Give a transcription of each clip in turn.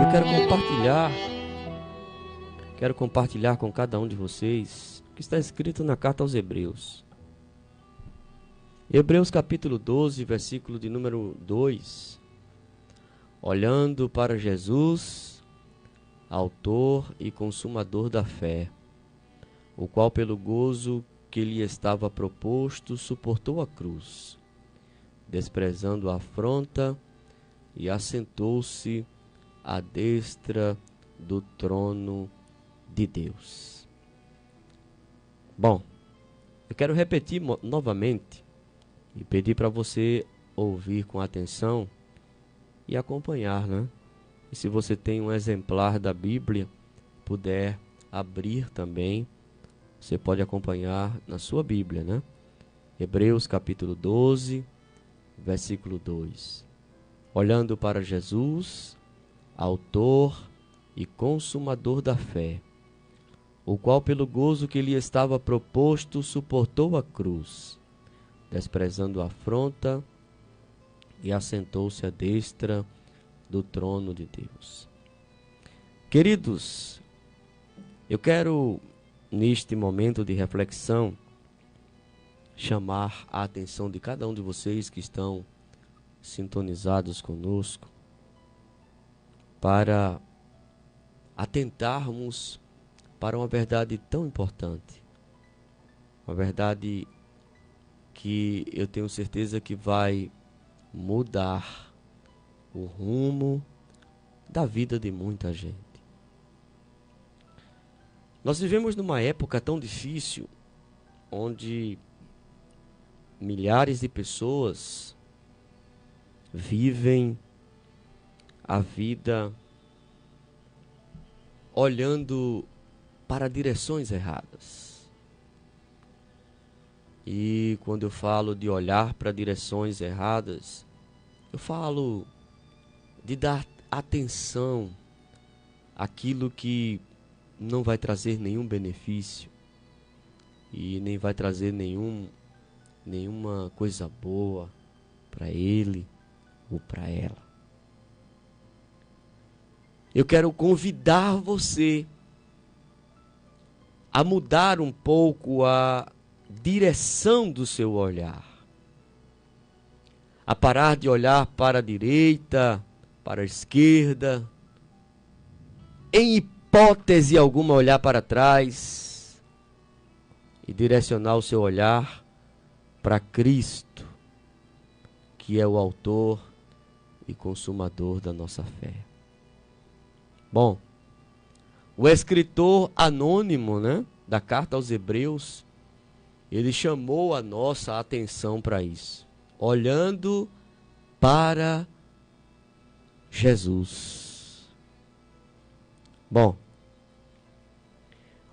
Eu quero compartilhar com cada um de vocês o que está escrito na carta aos Hebreus. Hebreus capítulo 12, versículo de número 2. Olhando para Jesus, autor e consumador da fé, o qual pelo gozo que lhe estava proposto suportou a cruz, desprezando a afronta, e assentou-se à destra do trono de Deus. Bom, eu quero repetir novamente e pedir para você ouvir com atenção e acompanhar, né? E se você tem um exemplar da Bíblia, puder abrir também, você pode acompanhar na sua Bíblia, né? Hebreus capítulo 12, versículo 2. Olhando para Jesus, autor e consumador da fé, o qual pelo gozo que lhe estava proposto suportou a cruz, desprezando a afronta, e assentou-se à destra do trono de Deus. Queridos, eu quero, neste momento de reflexão, chamar a atenção de cada um de vocês que estão sintonizados conosco, para atentarmos para uma verdade tão importante, uma verdade que eu tenho certeza que vai mudar o rumo da vida de muita gente. Nós vivemos numa época tão difícil, onde milhares de pessoas vivem a vida olhando para direções erradas. E quando eu falo de olhar para direções erradas, eu falo de dar atenção àquilo que não vai trazer nenhum benefício e nem vai trazer nenhuma coisa boa para ele ou para ela. Eu quero convidar você a mudar um pouco a direção do seu olhar, a parar de olhar para a direita, para a esquerda, em hipótese alguma olhar para trás, e direcionar o seu olhar para Cristo, que é o autor e consumador da nossa fé. Bom, o escritor anônimo, né, da carta aos Hebreus, ele chamou a nossa atenção para isso. Olhando para Jesus. Bom,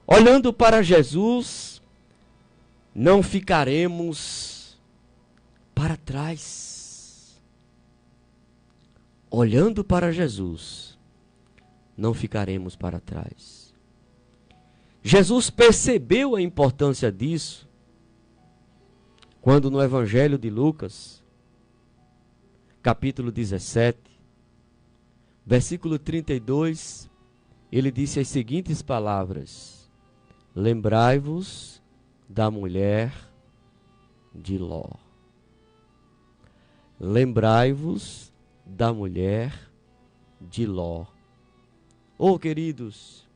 olhando para Jesus, não ficaremos para trás. Olhando para Jesus, não ficaremos para trás. Jesus percebeu a importância disso quando no Evangelho de Lucas, capítulo 17, versículo 32, ele disse as seguintes palavras: lembrai-vos da mulher de Ló. Lembrai-vos da mulher de Ló. Oh, queridos,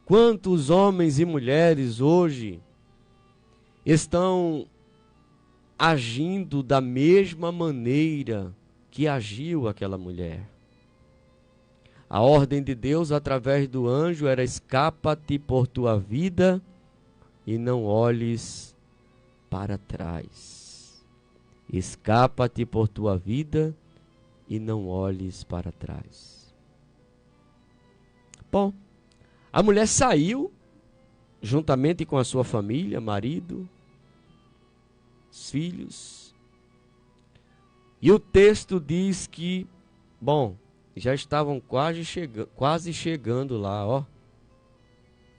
quantos homens e mulheres hoje estão agindo da mesma maneira que agiu aquela mulher? A ordem de Deus através do anjo era: escapa-te por tua vida e não olhes para trás. Escapa-te por tua vida e não olhes para trás. Bom, a mulher saiu juntamente com a sua família, marido, filhos. E o texto diz que, bom, já estavam quase chegando lá, ó,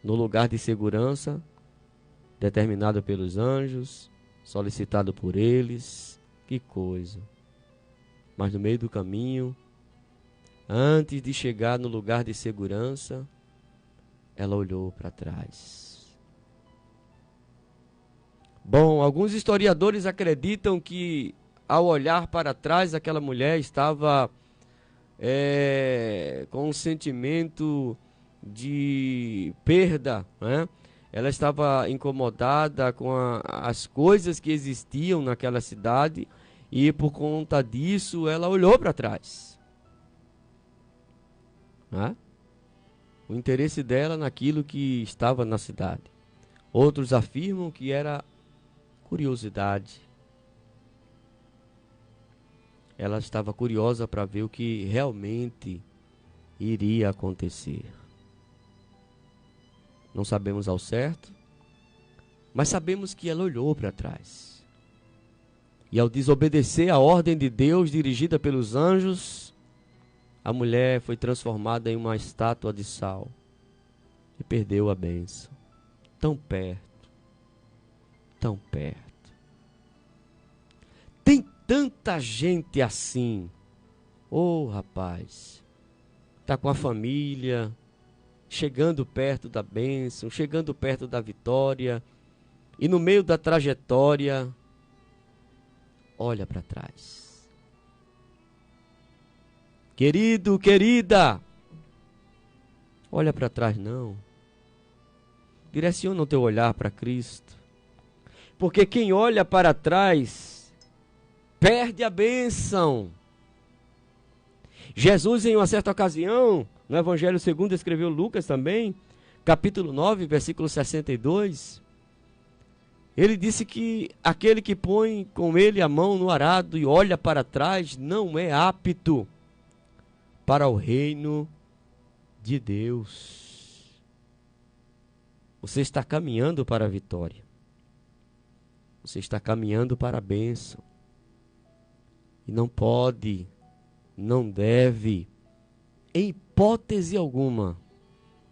no lugar de segurança, determinado pelos anjos, solicitado por eles. Que coisa. Mas no meio do caminho, Antes de chegar no lugar de segurança, ela olhou para trás. Bom, alguns historiadores acreditam que, ao olhar para trás, aquela mulher estava com um sentimento de perda, né? Ela estava incomodada com as coisas que existiam naquela cidade e, por conta disso, ela olhou para trás, né? O interesse dela naquilo que estava na cidade. Outros afirmam que era curiosidade. Ela estava curiosa para ver o que realmente iria acontecer. Não sabemos ao certo, mas sabemos que ela olhou para trás. E ao desobedecer a ordem de Deus dirigida pelos anjos, a mulher foi transformada em uma estátua de sal e perdeu a bênção. Tão perto, tão perto. Tem tanta gente assim. Rapaz, está com a família, chegando perto da bênção, chegando perto da vitória, e no meio da trajetória, olha para trás. Querido, querida, olha para trás não. Direciona o teu olhar para Cristo. Porque quem olha para trás, perde a bênção. Jesus, em uma certa ocasião, no Evangelho segundo escreveu Lucas também, capítulo 9, versículo 62, ele disse que aquele que põe com ele a mão no arado e olha para trás não é apto para o reino de Deus. Você está caminhando para a vitória. Você está caminhando para a bênção. E não pode, não deve, em hipótese alguma,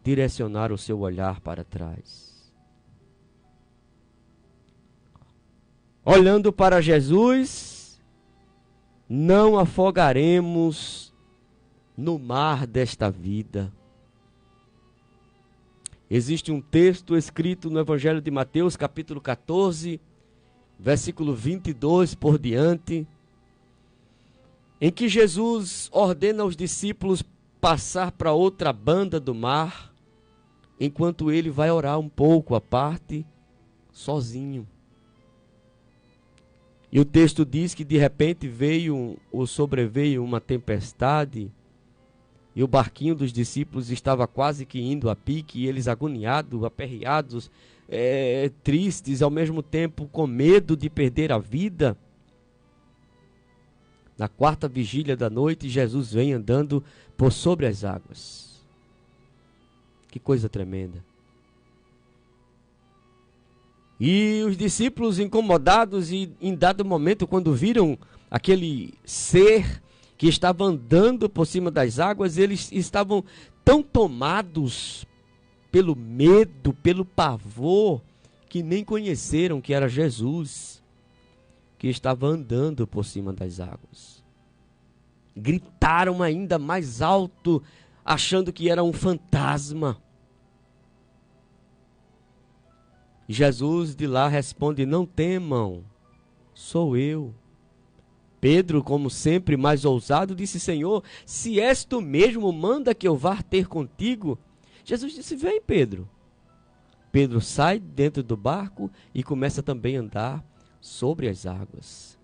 direcionar o seu olhar para trás. Olhando para Jesus, não afogaremos no mar desta vida. Existe um texto escrito no Evangelho de Mateus, capítulo 14, versículo 22 por diante, em que Jesus ordena aos discípulos passar para outra banda do mar, enquanto ele vai orar um pouco à parte, sozinho. E o texto diz que de repente sobreveio uma tempestade, e o barquinho dos discípulos estava quase que indo a pique, e eles agoniados, aperreados, tristes, ao mesmo tempo com medo de perder a vida. Na quarta vigília da noite, Jesus vem andando por sobre as águas. Que coisa tremenda. E os discípulos, incomodados, e em dado momento, quando viram aquele ser que estava andando por cima das águas, eles estavam tão tomados pelo medo, pelo pavor, que nem conheceram que era Jesus que estava andando por cima das águas. Gritaram ainda mais alto, achando que era um fantasma. Jesus de lá responde: não temam, sou eu. Pedro, como sempre mais ousado, disse: Senhor, se és tu mesmo, manda que eu vá ter contigo. Jesus disse: vem, Pedro. Pedro sai dentro do barco e começa também a andar sobre as águas.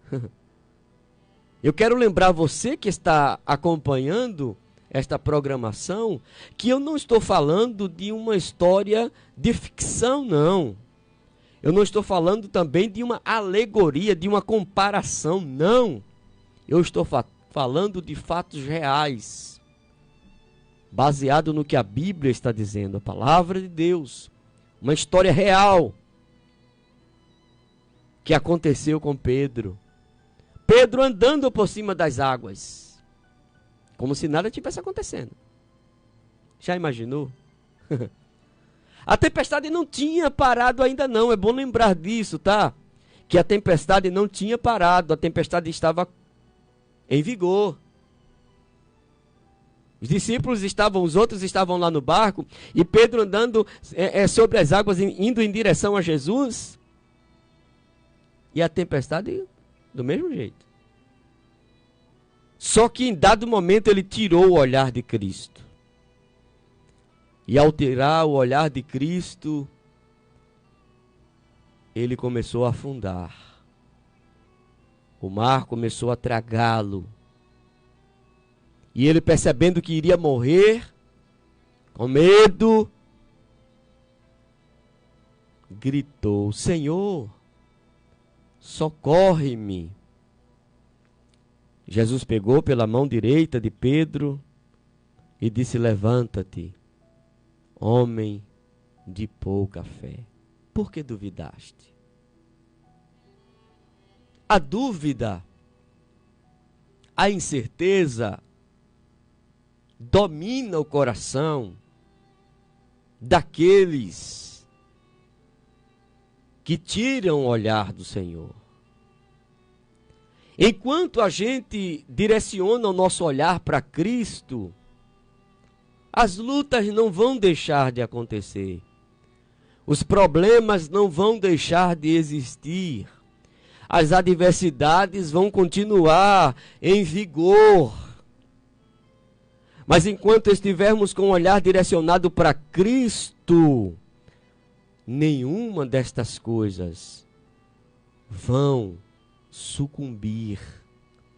Eu quero lembrar você que está acompanhando esta programação, que eu não estou falando de uma história de ficção, não. Eu não estou falando também de uma alegoria, de uma comparação, não. Eu estou falando de fatos reais, baseado no que a Bíblia está dizendo, a palavra de Deus. Uma história real que aconteceu com Pedro. Pedro andando por cima das águas, como se nada tivesse acontecendo. Já imaginou? A tempestade não tinha parado ainda não, é bom lembrar disso, tá? Que a tempestade não tinha parado, a tempestade estava em vigor. Os outros estavam lá no barco, e Pedro andando sobre as águas, indo em direção a Jesus, e a tempestade do mesmo jeito. Só que em dado momento ele tirou o olhar de Cristo. E ao tirar o olhar de Cristo, ele começou a afundar. O mar começou a tragá-lo. E ele, percebendo que iria morrer, com medo, gritou: Senhor, socorre-me. Jesus pegou pela mão direita de Pedro e disse: levanta-te, homem de pouca fé. Por que duvidaste? A dúvida, a incerteza, domina o coração daqueles que tiram o olhar do Senhor. Enquanto a gente direciona o nosso olhar para Cristo, as lutas não vão deixar de acontecer. Os problemas não vão deixar de existir. As adversidades vão continuar em vigor. Mas enquanto estivermos com o olhar direcionado para Cristo, nenhuma destas coisas vão sucumbir,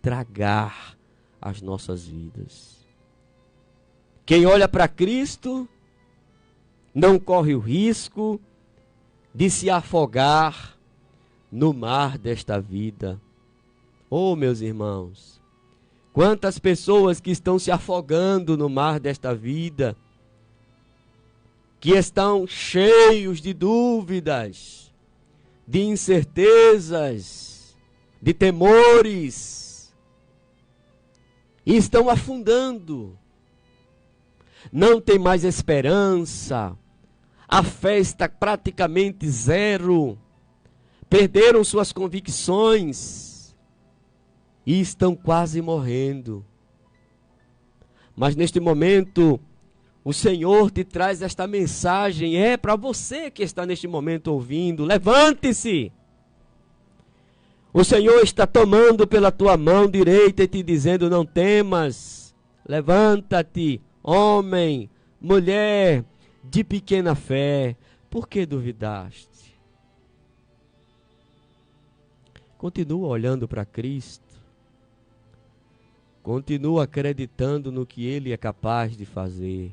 tragar as nossas vidas. Quem olha para Cristo não corre o risco de se afogar no mar desta vida. Oh, meus irmãos, quantas pessoas que estão se afogando no mar desta vida, que estão cheios de dúvidas, de incertezas, de temores, e estão afundando. Não tem mais esperança, a fé está praticamente zero, perderam suas convicções e estão quase morrendo. Mas neste momento, o Senhor te traz esta mensagem, é para você que está neste momento ouvindo: levante-se! O Senhor está tomando pela tua mão direita e te dizendo: não temas, levanta-te, homem, mulher de pequena fé, por que duvidaste? Continua olhando para Cristo, continua acreditando no que Ele é capaz de fazer.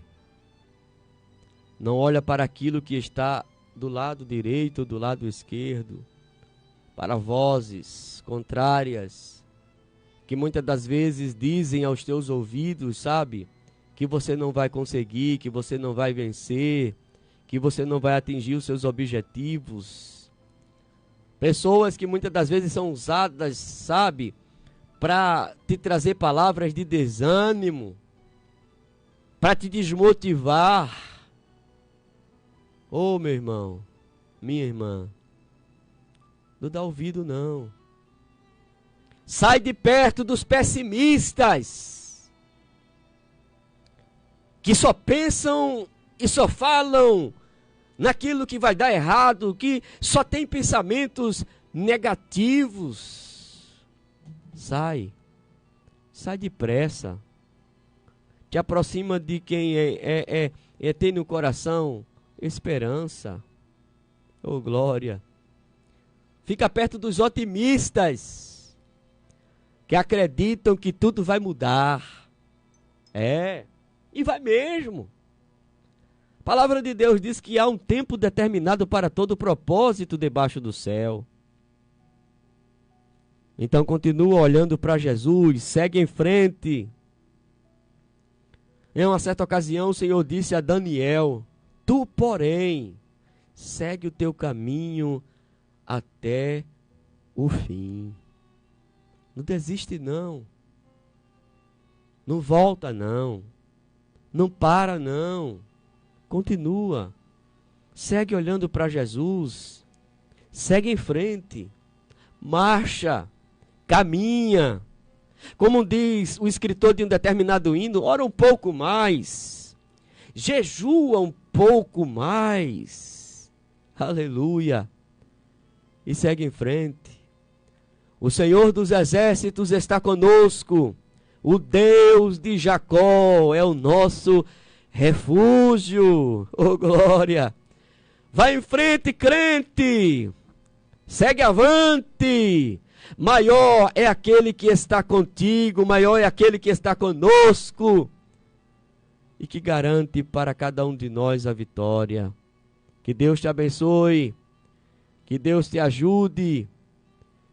Não olha para aquilo que está do lado direito ou do lado esquerdo, para vozes contrárias, que muitas das vezes dizem aos teus ouvidos, sabe, que você não vai conseguir, que você não vai vencer, que você não vai atingir os seus objetivos. Pessoas que muitas das vezes são usadas, sabe, para te trazer palavras de desânimo, para te desmotivar. Oh, meu irmão, minha irmã, não dá ouvido não. Sai de perto dos pessimistas, que só pensam e só falam naquilo que vai dar errado, que só tem pensamentos negativos. Sai depressa. Te aproxima de quem tem no coração esperança. Oh, glória. Fica perto dos otimistas, que acreditam que tudo vai mudar. E vai mesmo. A palavra de Deus diz que há um tempo determinado para todo propósito debaixo do céu. Então continua olhando para Jesus, segue em frente. Em uma certa ocasião o Senhor disse a Daniel: tu, porém, segue o teu caminho até o fim. Não desiste não. Não volta não. Não para não. Continua. Segue olhando para Jesus. Segue em frente. Marcha. Caminha. Como diz o escritor de um determinado hino, ora um pouco mais, jejua um pouco mais. Aleluia. E segue em frente. O Senhor dos exércitos está conosco. O Deus de Jacó é o nosso refúgio. Oh, glória! Vai em frente, crente! Segue avante! Maior é aquele que está contigo, maior é aquele que está conosco e que garante para cada um de nós a vitória. Que Deus te abençoe, que Deus te ajude,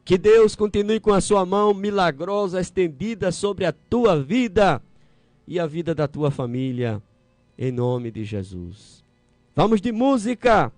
que Deus continue com a sua mão milagrosa estendida sobre a tua vida e a vida da tua família, em nome de Jesus. Vamos de música!